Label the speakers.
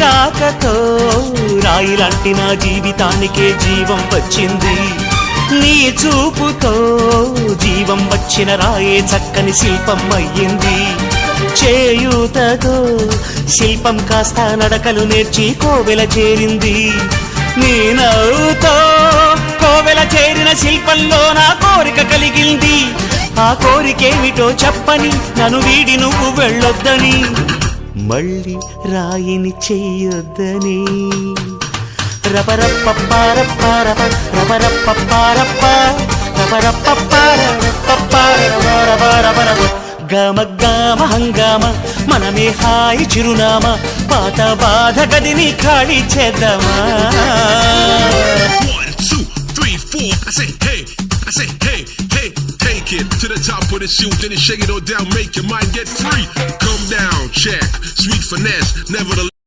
Speaker 1: రాకతో రాయిలాంటి నా జీవితానికే జీవం వచ్చింది. నీ చూపుతో జీవం వచ్చిన రాయే చక్కని శిల్పం అయ్యింది. చేయూతతో శిల్పం కాస్త నడకలు నేర్చి కోవెల చేరింది. నీ నవ్వుతో కోవెల చేరిన శిల్పంలో నా కోరిక కలిగింది. ఆ కోరికేమిటో చెప్పని నన్ను వీడి నువ్వు వెళ్ళొద్దని, మళ్ళీ రాయిని చెయ్యొద్దని. రపరప్పపారప్పారప రపరప్పపారప్ప రపరప్పపారపపారపరపరపరపరపర గమ గమ హంగామ మనమే హాయి చిరునామా. పాత బాధ గదిని ఖాళీ చేద్దామా.
Speaker 2: 1 2 3 4 I say hey, I say hey, hey, take it to the top of the shoe, then you shake it all down, make your mind get free. Come down, check, sweet finesse, nevertheless.